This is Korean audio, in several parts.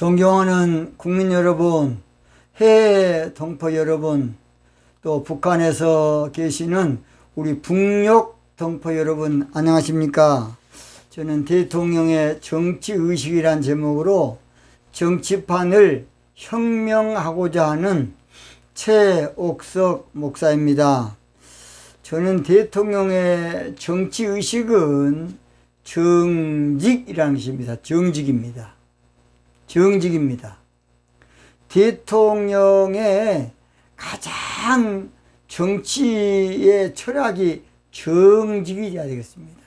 존경하는 국민 여러분, 해외 동포 여러분, 또 북한에서 계시는 우리 북녘 동포 여러분 안녕하십니까? 저는 대통령의 정치의식이란 제목으로 정치판을 혁명하고자 하는 최옥석 목사입니다. 저는 대통령의 정치의식은 정직이라는 것입니다. 정직입니다. 대통령의 가장 정치의 철학이 정직이어야 되겠습니다.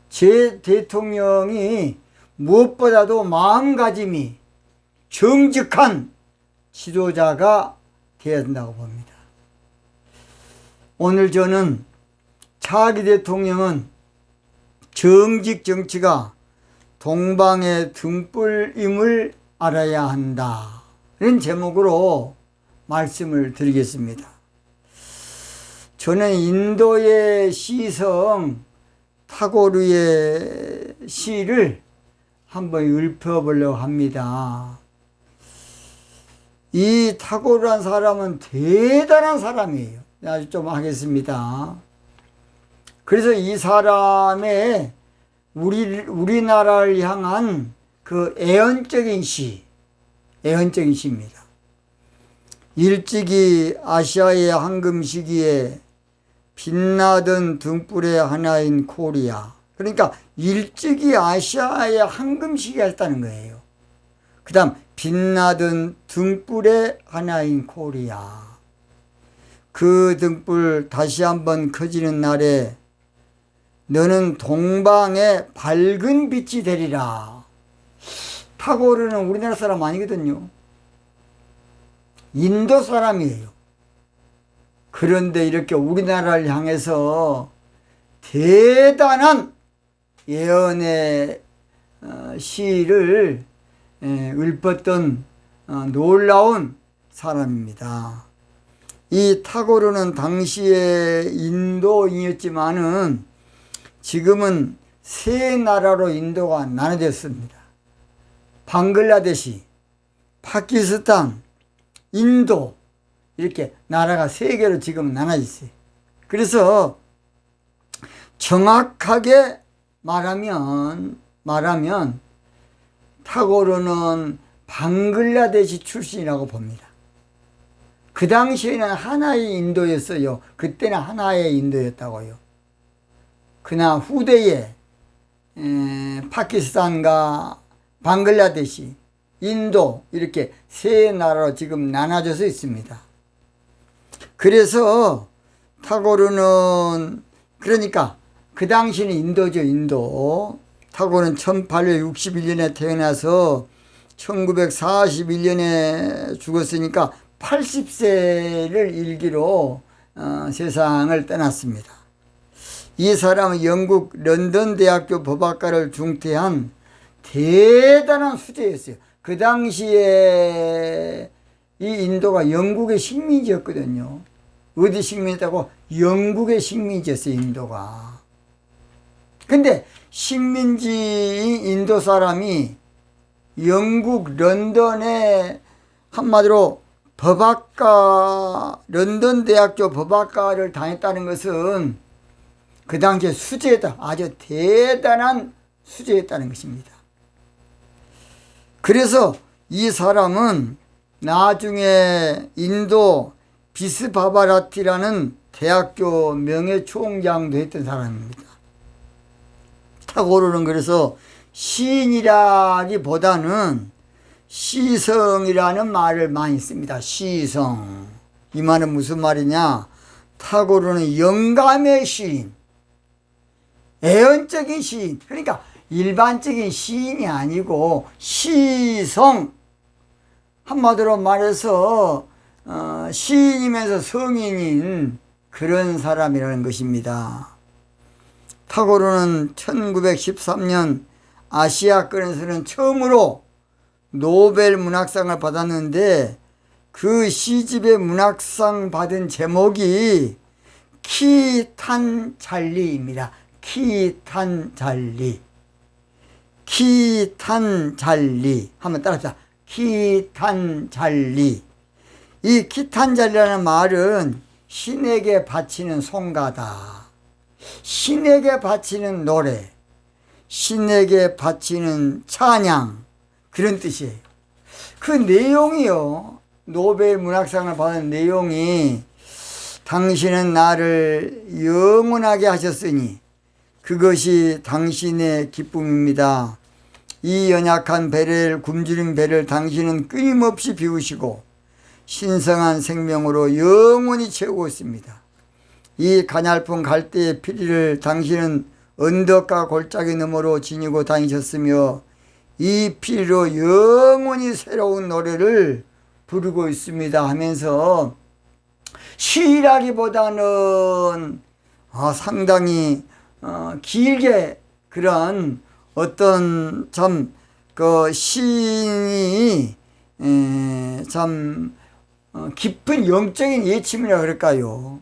제 대통령이 무엇보다도 마음가짐이 정직한 지도자가 되어야 된다고 봅니다. 오늘 저는 차기 대통령은 정직 정치가 동방의 등불임을 알아야 한다. 이런 제목으로 말씀을 드리겠습니다. 저는 인도의 시성 타고르의 시를 한번 읊어보려고 합니다. 이 타고르란 사람은 대단한 사람이에요. 아주 좀 하겠습니다. 그래서 이 사람의 우리나라를 향한 그 애언적인 시입니다. 일찍이 아시아의 황금 시기에 빛나던 등불의 하나인 코리아. 그러니까 일찍이 아시아의 황금 시기였다는 거예요. 그 다음 빛나던 등불의 하나인 코리아. 그 등불 다시 한번 커지는 날에 너는 동방의 밝은 빛이 되리라. 타고르는 우리나라 사람 아니거든요. 인도 사람이에요. 그런데 이렇게 우리나라를 향해서 대단한 예언의 시를 읊었던 놀라운 사람입니다. 이 타고르는 당시에 인도인이었지만은 지금은 세 나라로 인도가 나눠졌습니다. 방글라데시, 파키스탄, 인도 이렇게 나라가 세 개로 지금 나눠져 있어요. 그래서 정확하게 말하면 타고르는 방글라데시 출신이라고 봅니다. 그 당시에는 하나의 인도였어요. 그때는 하나의 인도였다고요. 그러나 후대에 파키스탄과 방글라데시, 인도 이렇게 세 나라로 지금 나눠져서 있습니다. 그래서 타고르는 그러니까 그 당시는 인도죠. 인도. 타고르는 1861년에 태어나서 1941년에 죽었으니까 80세를 일기로 세상을 떠났습니다. 이 사람은 영국 런던 대학교 법학과를 중퇴한 대단한 수재였어요. 그 당시에 이 인도가 영국의 식민지였거든요. 어디 식민지였다고? 영국의 식민지였어요, 인도가. 근데 식민지인 인도 사람이 영국 런던에 한마디로 법학과, 런던 대학교 법학과를 다녔다는 것은 그 당시에 수재였다. 아주 대단한 수재였다는 것입니다. 그래서 이 사람은 나중에 인도 비스바바라티라는 대학교 명예총장도 했던 사람입니다. 타고르는 그래서 시인이라기보다는 시성이라는 말을 많이 씁니다. 시성. 이 말은 무슨 말이냐? 타고르는 영감의 시인, 애언적인 시인. 그러니까 일반적인 시인이 아니고 시성. 한마디로 말해서 시인이면서 성인인 그런 사람이라는 것입니다. 타고르는 1913년 아시아권에서는 처음으로 노벨 문학상을 받았는데 그 시집의 문학상 받은 제목이 기탄잘리입니다. 기탄잘리. 기탄잘리 한번 따라합시다. 기탄잘리. 이 기탄잘리라는 말은 신에게 바치는 송가다. 신에게 바치는 노래, 신에게 바치는 찬양, 그런 뜻이에요. 그 내용이요, 노벨 문학상을 받은 내용이 당신은 나를 영원하게 하셨으니 그것이 당신의 기쁨입니다. 이 연약한 배를, 굶주린 배를 당신은 끊임없이 비우시고 신성한 생명으로 영원히 채우고 있습니다. 이 가냘픈 갈대의 피리를 당신은 언덕과 골짜기 너머로 지니고 다니셨으며 이 피리로 영원히 새로운 노래를 부르고 있습니다 하면서 시라기보다는 상당히 길게 그런 어떤 참 그 시인이 참 깊은 영적인 예침이라 그럴까요?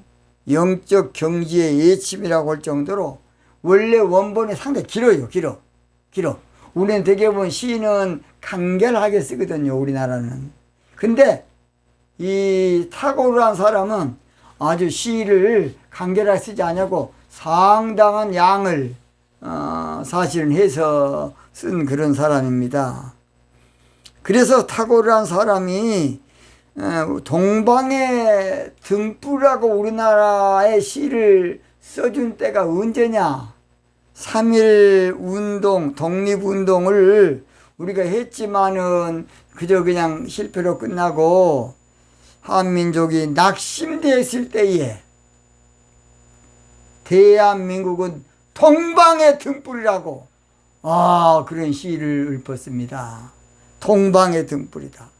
영적 경지의 예침이라고 할 정도로 원래 원본이 상당히 길어요. 길어. 우리는 대개본 시는 간결하게 쓰거든요. 우리나라는. 근데 이 탁월한 사람은 아주 시를 간결하게 쓰지 않냐고 상당한 양을 사실은 해서 쓴 그런 사람입니다. 그래서 탁월한 사람이 동방의 등불하고 우리나라의 시를 써준 때가 언제냐? 3.1 운동, 독립운동을 우리가 했지만은 그저 그냥 실패로 끝나고 한민족이 낙심되었을 때에 대한민국은 동방의 등불이라고 그런 시를 읊었습니다. 동방의 등불이다.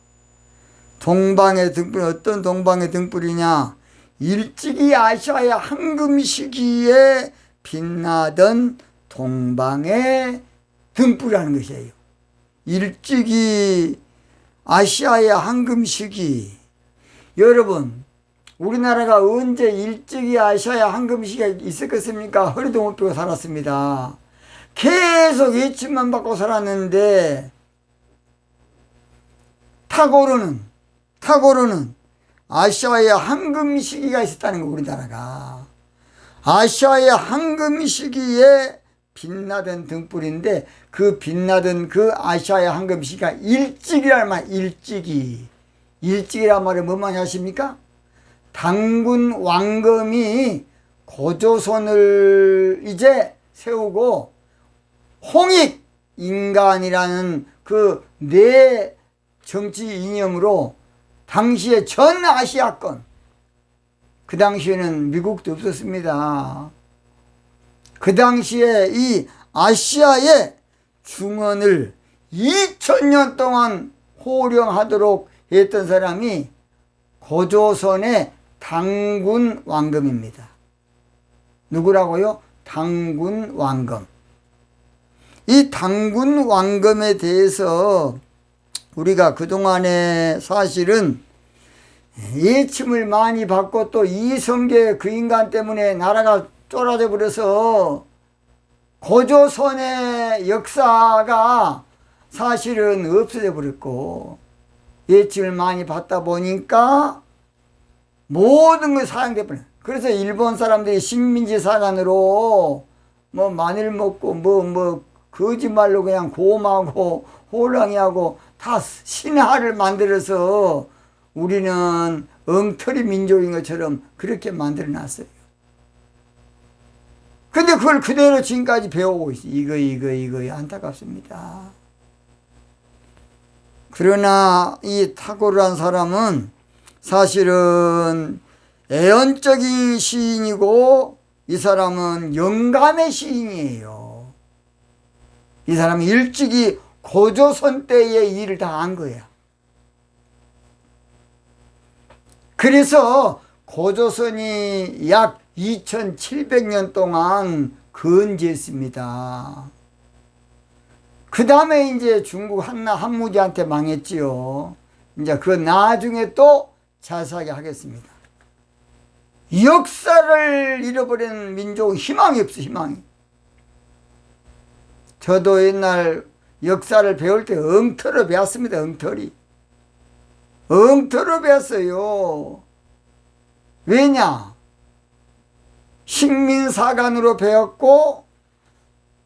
동방의 등불, 어떤 동방의 등불이냐? 일찍이 아시아의 황금 시기에 빛나던 동방의 등불이라는 것이에요. 일찍이 아시아의 황금 시기. 여러분, 우리나라가 언제 일찍이 아시아의 황금 시기가 있었겠습니까? 허리도 못 펴고 살았습니다. 계속 예침만 받고 살았는데 탁월은 아시아의 황금 시기가 있었다는 거. 우리나라가 아시아의 황금 시기에 빛나던 등불인데 그 빛나던 그 아시아의 황금 시기가 일찍이란 말. 일찍이란 말은 뭔 말이 아십니까? 당군 왕검이 고조선을 이제 세우고 홍익 인간이라는 그 네 정치 이념으로 당시에 전 아시아권, 그 당시에는 미국도 없었습니다. 그 당시에 이 아시아의 중원을 2000년 동안 호령하도록 했던 사람이 고조선의 당군 왕검입니다. 누구라고요? 당군 왕검. 이 당군 왕검에 대해서 우리가 그동안에 사실은 예침을 많이 받고 또 이성계 그 인간 때문에 나라가 쫄아져 버려서 고조선의 역사가 사실은 없어져 버렸고 예침을 많이 받다 보니까 모든 걸 사양돼 버려요. 그래서 일본 사람들이 식민지 사관으로 뭐 마늘 먹고 거짓말로 그냥 곰하고 호랑이하고 다 신하를 만들어서 우리는 엉터리 민족인 것처럼 그렇게 만들어 놨어요. 근데 그걸 그대로 지금까지 배우고 있어요. 이거 안타깝습니다. 그러나 이 탁월한 사람은 사실은 애언적인 시인이고 이 사람은 영감의 시인이에요. 이 사람은 일찍이 고조선 때의 일을 다 한 거야. 그래서 고조선이 약 2700년 동안 건재했습니다. 그 다음에 이제 중국 한무지한테 망했지요. 이제 그 나중에 또 자세하게 하겠습니다. 역사를 잃어버린 민족은 희망이 없어, 희망이. 저도 옛날 역사를 배울 때 엉터로 배웠습니다. 엉터로 배웠어요. 왜냐? 식민사관으로 배웠고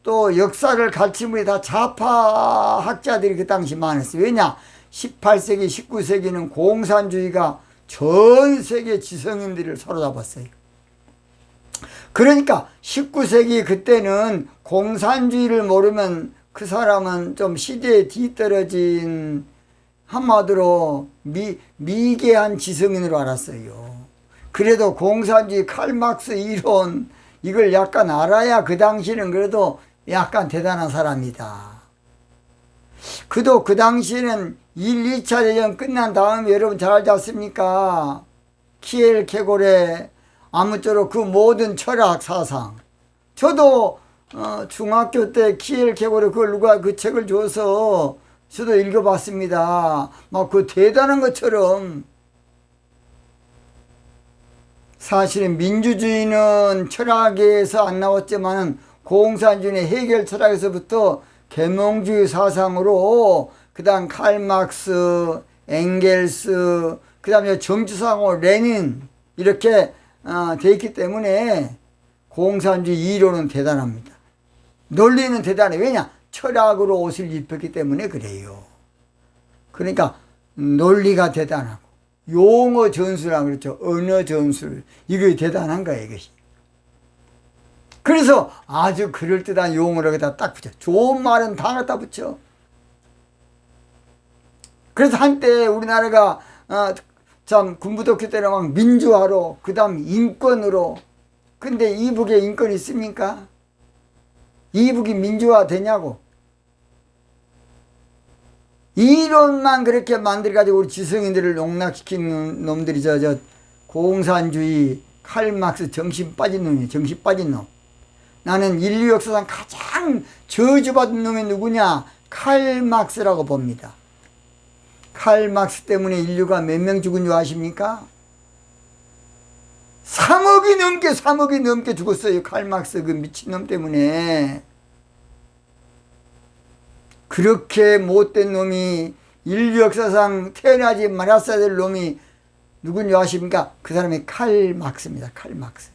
또 역사를 가르친 분이 다 좌파 학자들이 그 당시 많았어요. 왜냐? 18세기, 19세기는 공산주의가 전 세계 지성인들을 사로잡았어요. 그러니까 19세기 그때는 공산주의를 모르면 그 사람은 좀 시대에 뒤떨어진 한마디로 미개한 지성인으로 알았어요. 그래도 공산주의 칼막스 이론 이걸 약간 알아야 그 당시는 그래도 약간 대단한 사람이다. 그도 그 당시에는 1, 2차 대전 끝난 다음에 여러분 잘 알지 않습니까? 키엘케고레 아무쪼록 그 모든 철학 사상. 저도 중학교 때 키엘케고레 그걸 누가 그 책을 줘서 저도 읽어봤습니다. 막 그 대단한 것처럼. 사실은 민주주의는 철학에서 안 나왔지만 공산주의는 해결 철학에서부터 계몽주의 사상으로 그 다음 칼막스, 엥겔스, 그 다음에 정치사상으로 레닌 이렇게 돼 있기 때문에 공산주의 이론은 대단합니다. 논리는 대단해. 왜냐? 철학으로 옷을 입혔기 때문에 그래요. 그러니까 논리가 대단하고 용어 전술이라고 그랬죠. 언어 전술. 이게 대단한 거예요, 이것이. 그래서 아주 그럴듯한 용어를 여기다 딱 붙여. 좋은 말은 다 갖다 붙여. 그래서 한때 우리나라가 참 군부독재 때는 막 민주화로, 그 다음 인권으로. 근데 이북에 인권이 있습니까? 이북이 민주화 되냐고. 이론만 그렇게 만들어가지고 우리 지성인들을 농락시키는 놈들이 저 공산주의 칼막스 정신 빠진 놈이에요. 정신 빠진 놈. 나는 인류 역사상 가장 저주받은 놈이 누구냐? 칼막스라고 봅니다. 칼막스 때문에 인류가 몇 명 죽은 줄 아십니까? 3억이 넘게 죽었어요. 칼막스 그 미친놈 때문에. 그렇게 못된 놈이 인류 역사상 태어나지 말았어야 될 놈이 누군지 아십니까? 그 사람이 칼막스입니다. 칼막스.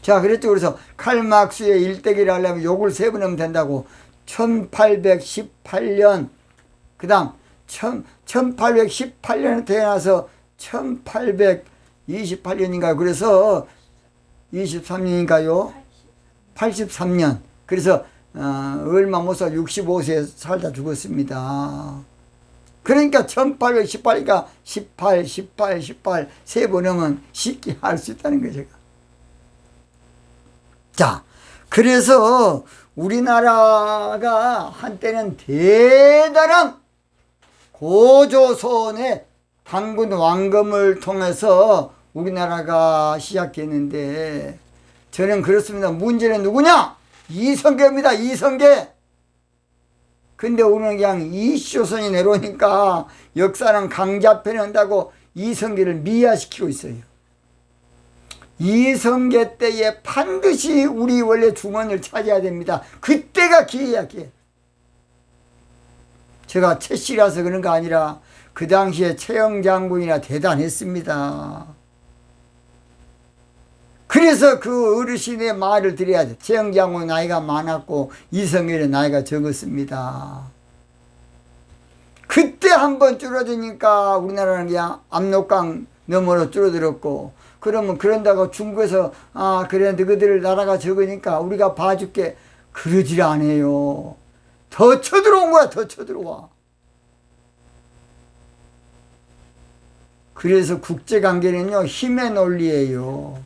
자, 그랬죠. 그래서 칼막스의 일대기를 하려면 욕을 3번 하면 된다고. 1818년, 그 다음 1818년에 태어나서 1828년인가요? 그래서 23년인가요? 83년. 그래서 얼마 못 살 65세 살다 죽었습니다. 그러니까 1818이니까 18, 18, 18 세 번 하면 쉽게 할 수 있다는 거죠. 제가. 자, 그래서 우리나라가 한때는 대단한 고조선의 당군 왕검을 통해서 우리나라가 시작했는데 저는 그렇습니다. 문제는 누구냐? 이성계입니다. 이성계. 근데 우리는 그냥 이쇼선이 내려오니까 역사는 강자편에 한다고 이성계를 미화시키고 있어요. 이성계 때에 반드시 우리 원래 주머니를 차지해야 됩니다. 그때가 기회야, 기회. 제가 채씨라서 그런 거 아니라 그 당시에 최영 장군이나 대단했습니다. 그래서 그 어르신의 말을 드려야 돼. 최영 장군은 나이가 많았고 이성계는 나이가 적었습니다. 그때 한번 줄어드니까 우리나라는 그냥 압록강 너머로 줄어들었고, 그러면 그런다고 중국에서 그래 너희들 나라가 적으니까 우리가 봐줄게, 그러질 않아요. 더 쳐들어온 거야. 더 쳐들어와. 그래서 국제관계는요 힘의 논리예요.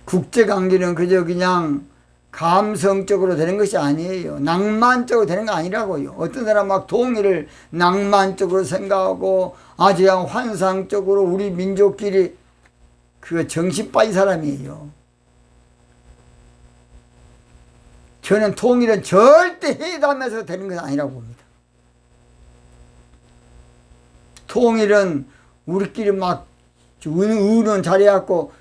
국제관계는 그저 그냥 감성적으로 되는 것이 아니에요. 낭만적으로 되는 거 아니라고요. 어떤 사람 막 통일을 낭만적으로 생각하고 아주 그냥 환상적으로 우리 민족끼리, 그거 정신 빠진 사람이에요. 저는 통일은 절대 회담에서 되는 건 아니라고 봅니다. 통일은 우리끼리 막 의논 잘해갖고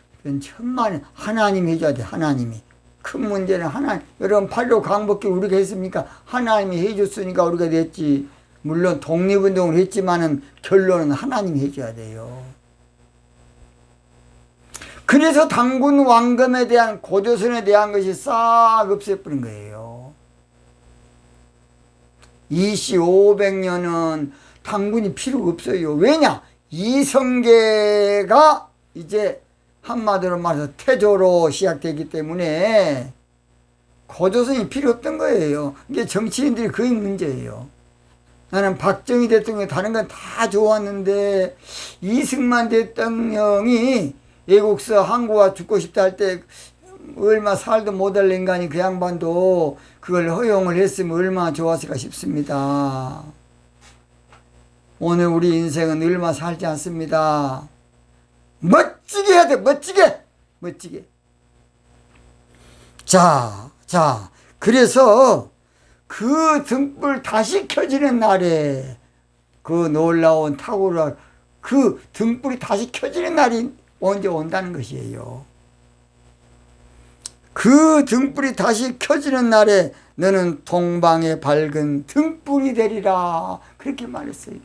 천만에 하나님이 해줘야 돼. 하나님이. 큰 문제는 하나님. 여러분 8.15 광복기 우리가 했습니까? 하나님이 해줬으니까 우리가 됐지. 물론 독립운동을 했지만은 결론은 하나님이 해줘야 돼요. 그래서 당군 왕검에 대한 고조선에 대한 것이 싹 없애버린 거예요. 이시 500년은 당군이 필요 없어요. 왜냐? 이성계가 이제 한마디로 말해서 태조로 시작되기 때문에 고조선이 필요 없던 거예요. 이게 정치인들이 그게 문제예요. 나는 박정희 대통령 다른 건 다 좋았는데 이승만 대통령이 애국서 한국화 죽고 싶다 할 때 얼마 살도 못할 인간이 그 양반도 그걸 허용을 했으면 얼마나 좋았을까 싶습니다. 오늘 우리 인생은 얼마 살지 않습니다. 멋지게 해야 돼. 멋지게. 자, 그래서 그 등불 다시 켜지는 날에 그 놀라운 탁월한 그 등불이 다시 켜지는 날이 언제 온다는 것이에요. 그 등불이 다시 켜지는 날에 너는 동방의 밝은 등불이 되리라. 그렇게 말했어요.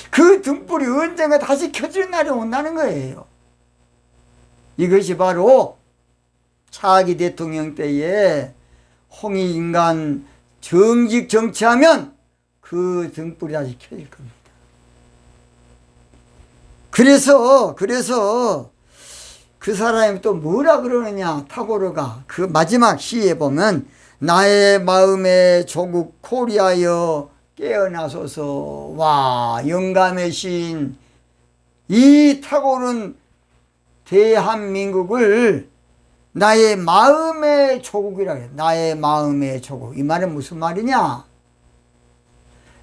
그 등불이 언젠가 다시 켜지는 날이 온다는 거예요. 이것이 바로 차기 대통령 때에 홍익인간 정직 정치하면 그 등불이 다시 켜질 겁니다. 그래서 그 사람이 또 뭐라 그러느냐, 타고르가 그 마지막 시에 보면 나의 마음의 조국 코리아여 깨어나소서. 와, 영감의 시인. 이 타고른 대한민국을 나의 마음의 조국이라고 해요. 나의 마음의 조국. 이 말은 무슨 말이냐?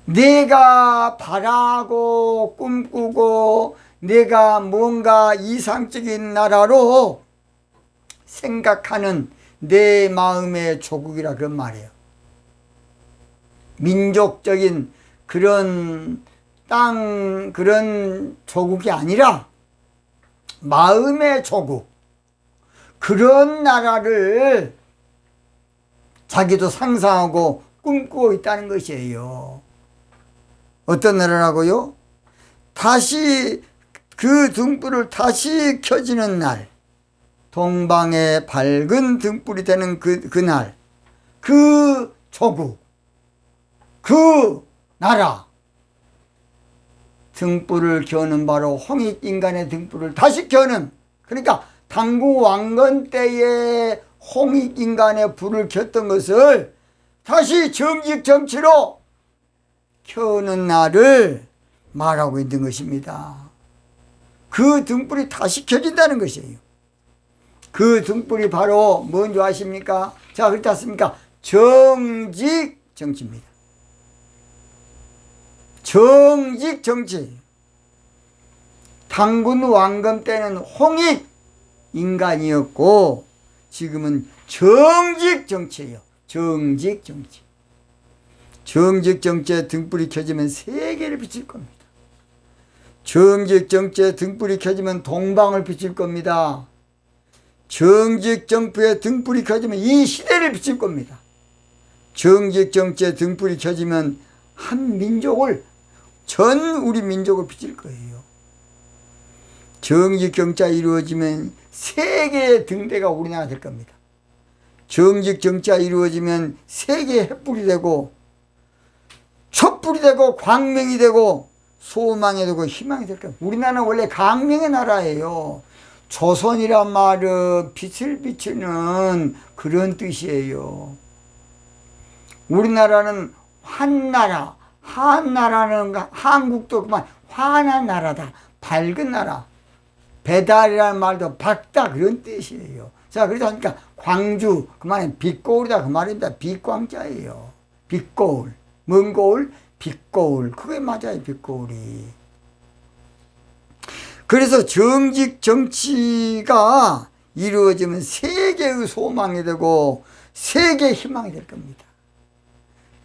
내가 바라고 꿈꾸고 내가 뭔가 이상적인 나라로 생각하는 내 마음의 조국이라 그런 말이에요. 민족적인 그런 땅, 그런 조국이 아니라 마음의 조국. 그런 나라를 자기도 상상하고 꿈꾸고 있다는 것이에요. 어떤 나라라고요? 다시 그 등불을 다시 켜지는 날, 동방의 밝은 등불이 되는 그날, 그 조국, 그 나라, 등불을 켜는 바로 홍익인간의 등불을 다시 켜는, 그러니까 당구 왕건 때에 홍익인간의 불을 켰던 것을 다시 정직 정치로 켜는 날을 말하고 있는 것입니다. 그 등불이 다시 켜진다는 것이에요. 그 등불이 바로 뭔지 아십니까? 자, 그렇지 않습니까? 정직 정치입니다. 정직 정치. 당군 왕건 때는 홍익 인간이었고 지금은 정직 정치예요. 정직 정치. 정직 정치에 등불이 켜지면 세계를 비칠 겁니다. 정직 정치에 등불이 켜지면 동방을 비칠 겁니다. 정직 정부에 등불이 켜지면 이 시대를 비칠 겁니다. 정직 정치에 등불이 켜지면 한 민족을, 전 우리 민족을 비칠 거예요. 정직 정치가 이루어지면 세계의 등대가 우리나라 될 겁니다. 정직 정치가 이루어지면 세계의 횃불이 되고 촛불이 되고 광명이 되고 소망이 되고 희망이 될 겁니다. 우리나라는 원래 강명의 나라예요. 조선이란 말은 빛을 비추는 그런 뜻이에요. 우리나라는 한나라, 한나라는 한국도 그만 환한 나라다. 밝은 나라. 배달이라는 말도 밝다 그런 뜻이에요. 자, 그러다 보니까 광주 그만은 빛고울이다 그 말입니다. 빛광자예요. 빛고울. 먼 고울? 빛고울. 그게 맞아요. 빛고울이. 그래서 정직 정치가 이루어지면 세계의 소망이 되고 세계의 희망이 될 겁니다.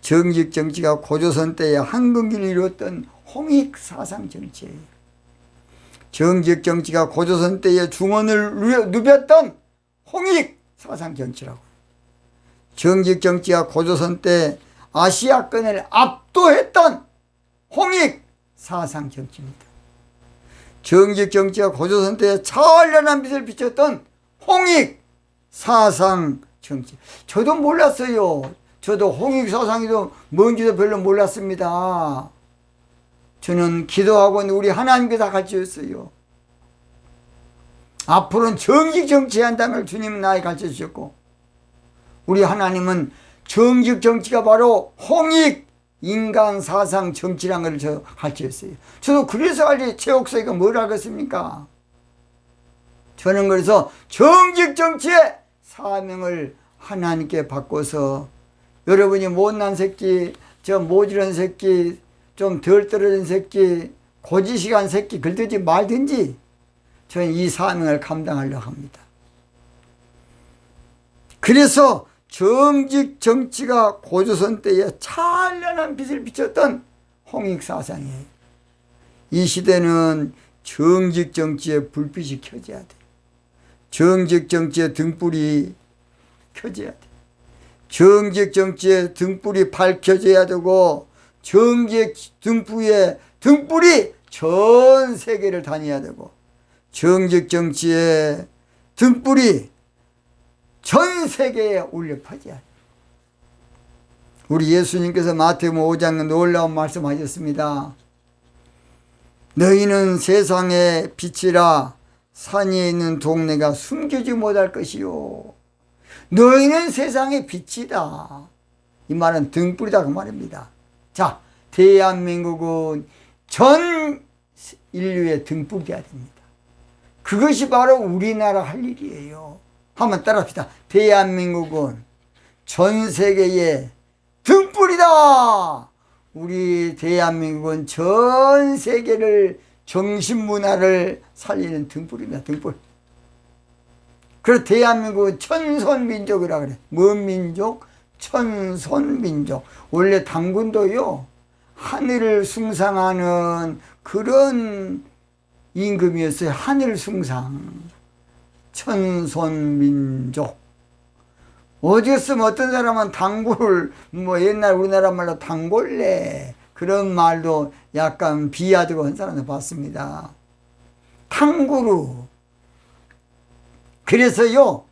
정직 정치가 고조선 때에 한국인을 이루었던 홍익 사상 정치예요. 정직 정치가 고조선 때에 중원을 누볐던 홍익 사상 정치라고. 정직 정치가 고조선 때 아시아권을 압도했던 홍익 사상 정치입니다. 정직 정치가 고조선 때 찬란한 빛을 비췄던 홍익 사상 정치. 저도 몰랐어요. 저도 홍익 사상이도 뭔지도 별로 몰랐습니다. 저는 기도하고 우리 하나님께서 가르쳐줬어요. 앞으로는 정직 정치한다는 걸 주님은 나에게 가르쳐주셨고, 우리 하나님은 정직 정치가 바로 홍익 인간 사상 정치라는 걸 저 가르쳐줬어요. 저도 그래서 알지 제 목소리가 뭘 알겠습니까? 저는 그래서 정직 정치의 사명을 하나님께 바꿔서, 여러분이 못난 새끼, 저 모질한 새끼, 좀 덜 떨어진 새끼, 고지식한 새끼 글든지 말든지 저는 이 사명을 감당하려고 합니다. 그래서 정직 정치가 고조선 때에 찬란한 빛을 비췄던 홍익 사상이에요. 이 시대는 정직 정치의 불빛이 켜져야 돼. 정직 정치의 등불이 켜져야 돼. 정직 정치의 등불이 밝혀져야 되고, 정직 등불이 전 세계를 다녀야 되고, 정직 정치의 등불이 전 세계에 울려 퍼져야 돼. 우리 예수님께서 마태복음 5장 놀라운 말씀하셨습니다. 너희는 세상의 빛이라. 산에 있는 동네가 숨기지 못할 것이요. 너희는 세상의 빛이다. 이 말은 등불이다 그 말입니다. 자, 대한민국은 전 인류의 등불이 되어야 됩니다. 그것이 바로 우리나라 할 일이에요. 한번 따라합시다. 대한민국은 전 세계의 등불이다. 우리 대한민국은 전 세계를 정신문화를 살리는 등불입니다. 등불. 그래서 대한민국은 천손민족이라 그래. 뭔 민족? 천손민족. 원래 당군도요, 하늘을 숭상하는 그런 임금이었어요. 하늘 숭상. 천손민족. 어디였으면 어떤 사람은 당골, 옛날 우리나라 말로 당골레, 그런 말도 약간 비하되고 한 사람을 봤습니다. 탕구루. 그래서요,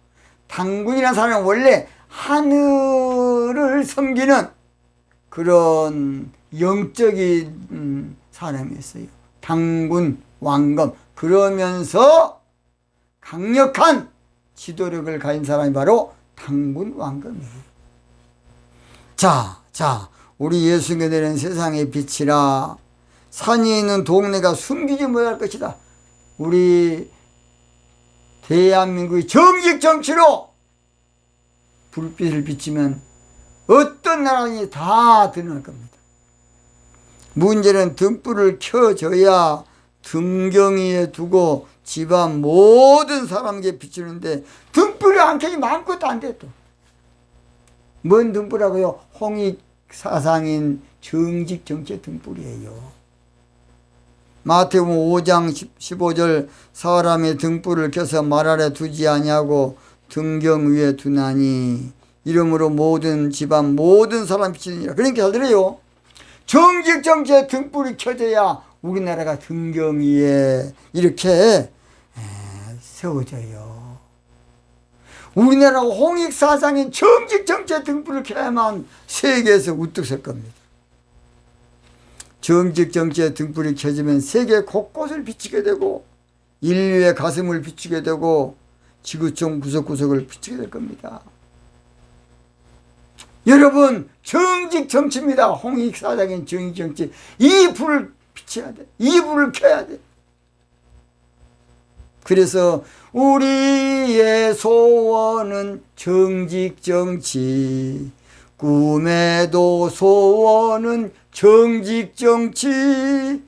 당군이라는 사람은 원래 하늘을 섬기는 그런 영적인 사람이었어요. 당군, 왕검. 그러면서 강력한 지도력을 가진 사람이 바로 당군 왕검이에요. 자, 우리 예수님께 되는 세상의 빛이라. 산이 있는 동네가 숨기지 못할 것이다. 우리 대한민국의 정직 정치로 불빛을 비치면 어떤 나라든지 다 드러날 겁니다. 문제는 등불을 켜줘야 등경 위에 두고 집안 모든 사람에게 비추는데, 등불이 안 켜지 마음껏도 안 돼. 또 뭔 등불하고요? 홍익 사상인 정직 정치의 등불이에요. 마태복음 5장 15절 사람의 등불을 켜서 말 아래 두지 아니하고 등경 위에 두나니 이러므로 모든 집안 모든 사람 비치느니라. 그러니까 잘 들어요. 정직 정치의 등불이 켜져야 우리나라가 등경 위에 이렇게 세워져요. 우리나라 홍익 사상인 정직 정치의 등불을 켜야만 세계에서 우뚝 설 겁니다. 정직 정치의 등불이 켜지면 세계 곳곳을 비추게 되고, 인류의 가슴을 비추게 되고, 지구촌 구석구석을 비추게 될 겁니다. 여러분, 정직 정치입니다. 홍익 사상인 정직 정치. 이 불을 비춰야 돼. 이 불을 켜야 돼. 그래서 우리의 소원은 정직 정치, 꿈에도 소원은 정직 정치,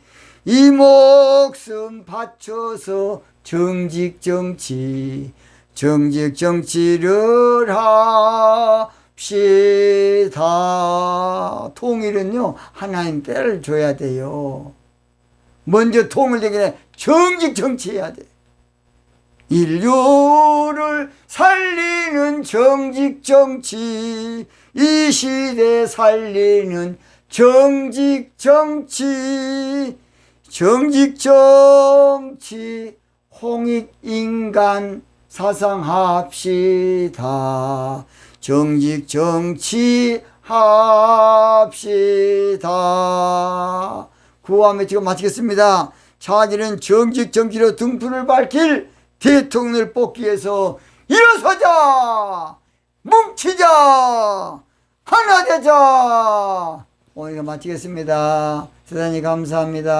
이 목숨 바쳐서 정직 정치, 정직 정치를 합시다. 통일은요, 하나님 때를 줘야 돼요. 먼저 통일되기 전에 정직 정치해야 돼. 인류를 살리는 정직 정치, 이 시대 살리는 정직 정치, 정직 정치, 홍익인간 사상합시다. 정직 정치 합시다. 구호하며 지금 마치겠습니다. 자기는 정직 정치로 등불을 밝힐 대통령을 뽑기 위해서 일어서자! 뭉치자! 하나 되자! 오늘 마치겠습니다. 대단히 감사합니다.